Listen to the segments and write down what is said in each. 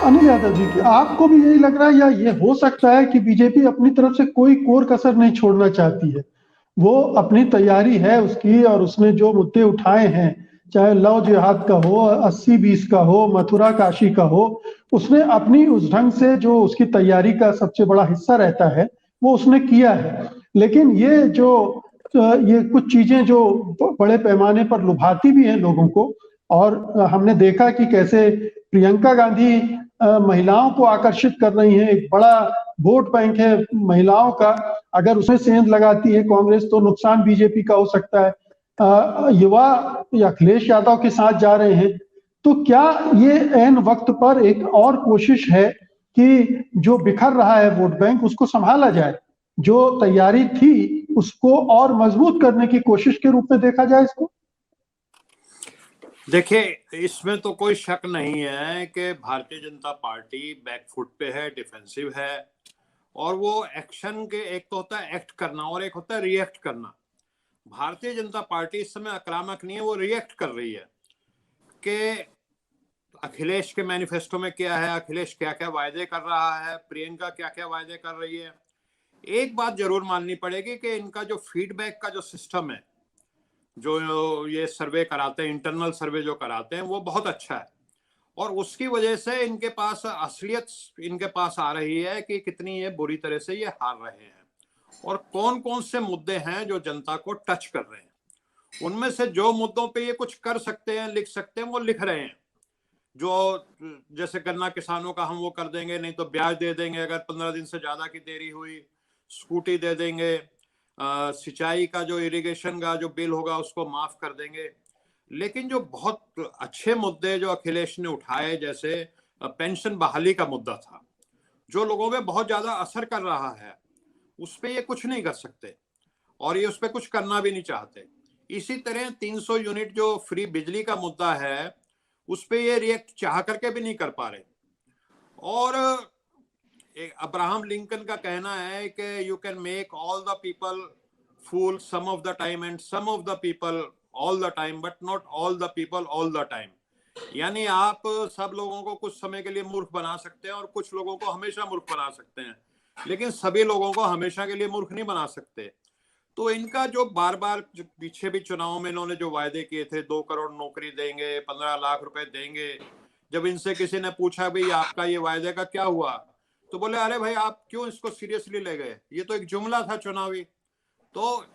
अनिल यादव जी की आपको भी यही लग रहा है या ये हो सकता है कि बीजेपी अपनी तरफ से कोई कोर कसर नहीं छोड़ना चाहती है? वो अपनी तैयारी है उसकी और उसने जो मुद्दे उठाए हैं, चाहे लव जिहाद का हो, 80-20 का हो, मथुरा काशी का हो, उसने अपनी उस ढंग से जो उसकी तैयारी का सबसे बड़ा हिस्सा रहता है, वो उसने किया है। लेकिन ये कुछ चीजें जो बड़े पैमाने पर लुभाती भी हैं लोगों को, और हमने देखा कि कैसे प्रियंका गांधी महिलाओं को आकर्षित कर रही हैं। एक बड़ा वोट बैंक है महिलाओं का। अगर उसमें सेंध लगाती है कांग्रेस तो नुकसान बीजेपी का हो सकता है। युवा अखिलेश यादव के साथ जा रहे हैं, तो क्या ये ऐन वक्त पर एक और कोशिश है कि जो बिखर रहा है वोट बैंक उसको संभाला जाए, जो तैयारी थी उसको और मजबूत करने की कोशिश के रूप में देखा जाए इसको? देखिए, इसमें तो कोई शक नहीं है कि भारतीय जनता पार्टी बैकफुट पे है, डिफेंसिव है। और वो एक्शन के, एक तो होता है एक्ट करना और एक होता है रिएक्ट करना। भारतीय जनता पार्टी इस समय आक्रामक नहीं है, वो रिएक्ट कर रही है कि अखिलेश के मैनिफेस्टो में क्या है, अखिलेश क्या क्या वायदे कर रहा है, प्रियंका क्या क्या वायदे कर रही है। एक बात जरूर माननी पड़ेगी कि इनका जो फीडबैक का जो सिस्टम है, जो ये सर्वे कराते हैं, इंटरनल सर्वे जो कराते हैं, वो बहुत अच्छा है। और उसकी वजह से इनके पास असलियत इनके पास आ रही है कि कितनी ये बुरी तरह से ये हार रहे हैं और कौन कौन से मुद्दे हैं जो जनता को टच कर रहे हैं। उनमें से जो मुद्दों पे ये कुछ कर सकते हैं, लिख सकते हैं, वो लिख रहे हैं। जो जैसे गन्ना किसानों का हम वो कर देंगे, नहीं तो ब्याज दे देंगे अगर 15 दिन से ज्यादा की देरी हुई, स्कूटी दे देंगे, सिंचाई का जो इरिगेशन का जो बिल होगा उसको माफ कर देंगे। लेकिन जो बहुत अच्छे मुद्दे जो अखिलेश ने उठाए, जैसे पेंशन बहाली का मुद्दा था, जो लोगों में बहुत ज्यादा असर कर रहा है, उस पर ये कुछ नहीं कर सकते और ये उस पर कुछ करना भी नहीं चाहते। इसी तरह 300 यूनिट जो फ्री बिजली का मुद्दा है, उस पर ये रिएक्ट चाह करके भी नहीं कर पा रहे। और अब्राहम लिंकन का कहना है कि you can make all the people fool some of the time and some of the people all the time, but not all the people all the time. यानी आप सब लोगों को कुछ समय के लिए मूर्ख बना सकते हैं और कुछ लोगों को हमेशा मूर्ख बना सकते हैं, लेकिन सभी लोगों को हमेशा के लिए मूर्ख नहीं बना सकते। तो इनका जो बार बार पीछे भी चुनाव में इन्होंने जो वायदे किए थे, 2 करोड़ नौकरी देंगे, 15 लाख रुपए देंगे, जब इनसे किसी ने पूछा भाई आपका ये वायदे का क्या हुआ, तो बोले अरे भाई आप क्यों इसको सीरियसली ले गए, ये तो एक जुमला था चुनावी। तो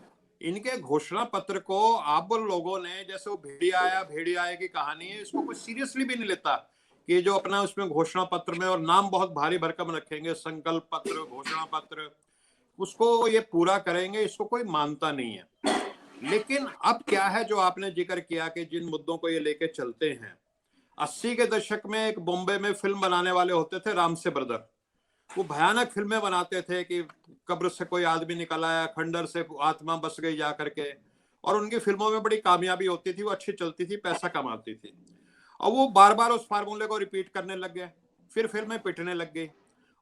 इनके घोषणा पत्र को आप लोगों ने, जैसे वो भेड़िया आया की कहानी है, इसको कोई सीरियसली भी नहीं लेता कि जो अपना उसमें घोषणा पत्र में, और नाम बहुत भारी भरकम रखेंगे, संकल्प पत्र, घोषणा पत्र, उसको ये पूरा करेंगे, इसको कोई मानता नहीं है। लेकिन अब क्या है जो आपने जिक्र किया कि जिन मुद्दों को ये लेके चलते हैं, 80 के दशक में एक बॉम्बे में फिल्म बनाने वाले होते थे, राम से ब्रदर। वो भयानक फिल्में बनाते थे कि कब्र से कोई आदमी निकल आया, खंडर से आत्मा बस गई जा करके, और उनकी फिल्मों में बड़ी कामयाबी होती थी, वो अच्छी चलती थी, पैसा कमाती थी। और वो बार बार उस फार्मूले को रिपीट करने लग गए, फिर फिल्में पिटने लग गई,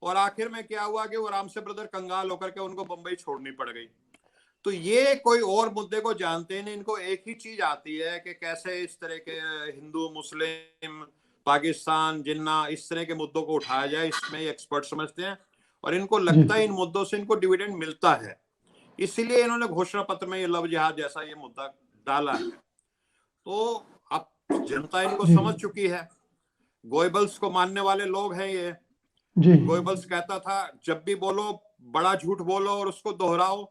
और आखिर में क्या हुआ कि वो राम से ब्रदर कंगाल होकर के उनको बंबई छोड़नी पड़ गई। तो ये कोई और मुद्दे को जानते नहीं, इनको एक ही चीज आती है कि कैसे इस तरह के हिंदू, मुस्लिम, पाकिस्तान, जिन्ना, इस तरह के मुद्दों को उठाया जाए, इसमें एक्सपर्ट समझते हैं। और इनको लगता है इन मुद्दों से इनको डिविडेंड मिलता है, इसीलिए इन्होंने घोषणा पत्र में ये लव जिहाद जैसा ये मुद्दा डाला है। तो अब जनता इनको समझ चुकी है, गोएबल्स को मानने वाले लोग हैं ये। गोएबल्स कहता था जब भी बोलो बड़ा झूठ बोलो और उसको दोहराओ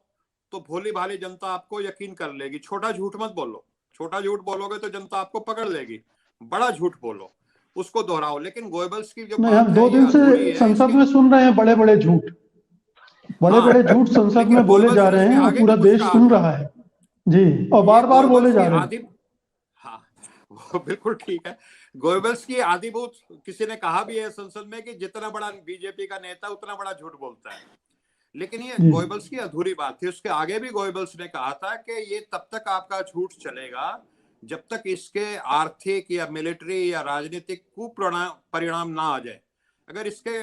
तो भोली भाली जनता आपको यकीन कर लेगी। छोटा झूठ मत बोलो, छोटा झूठ बोलोगे तो जनता आपको पकड़ लेगी, बड़ा झूठ बोलो, उसको दोहराओ। लेकिन गोएबल्स की जो बात हम है 2 ये दिन अधूरी से है। संसद में सुन रहे हैं बड़े बड़े झूठ, बड़े हाँ, बड़े झूठ संसद लेकिन में बोले गोएबल्स जा ने रहे इसके हैं और आगे भी पूरा कुछ देश कहा सुन था। रहा है जी, और ये बार बार बोले गोएबल्स की जा रहे हैं। आदि, हाँ, वो बिल्कुल ठीक है। गोएबल्स की आदिभूत किसी ने कहा भी है संसद में कि जितना बड़ा बीजेपी का नेता उतना बड़ा झूठ बोलता है। लेकिन ये गोएबल्स की अधूरी बात थी। उसके आगे भी गोएबल्स ने कहा था कि ये तब तक आपका झूठ चलेगा जब तक इसके आर्थिक या मिलिट्री या राजनीतिक कुपरिणाम ना आ जाए। अगर इसके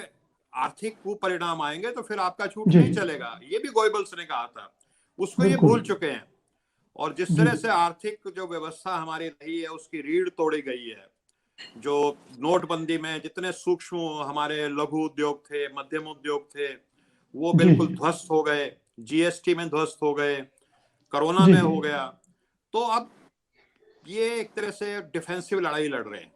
आर्थिक कुपरिणाम आएंगे तो फिर आपका झूठ नहीं चलेगा, ये भी गोएबल्स ने कहा था। उसको ये भूल चुके हैं। और जिस तरह से आर्थिक जो व्यवस्था हमारी रही है उसकी रीढ़ तोड़ी गई है, जो नोटबंदी में जितने सूक्ष्म हमारे लघु उद्योग थे, मध्यम उद्योग थे, वो जी बिल्कुल जी ध्वस्त हो गए, जीएसटी में ध्वस्त हो गए, कोरोना जी में जी हो गया। तो अब ये एक तरह से डिफेंसिव लड़ाई लड़ रहे हैं।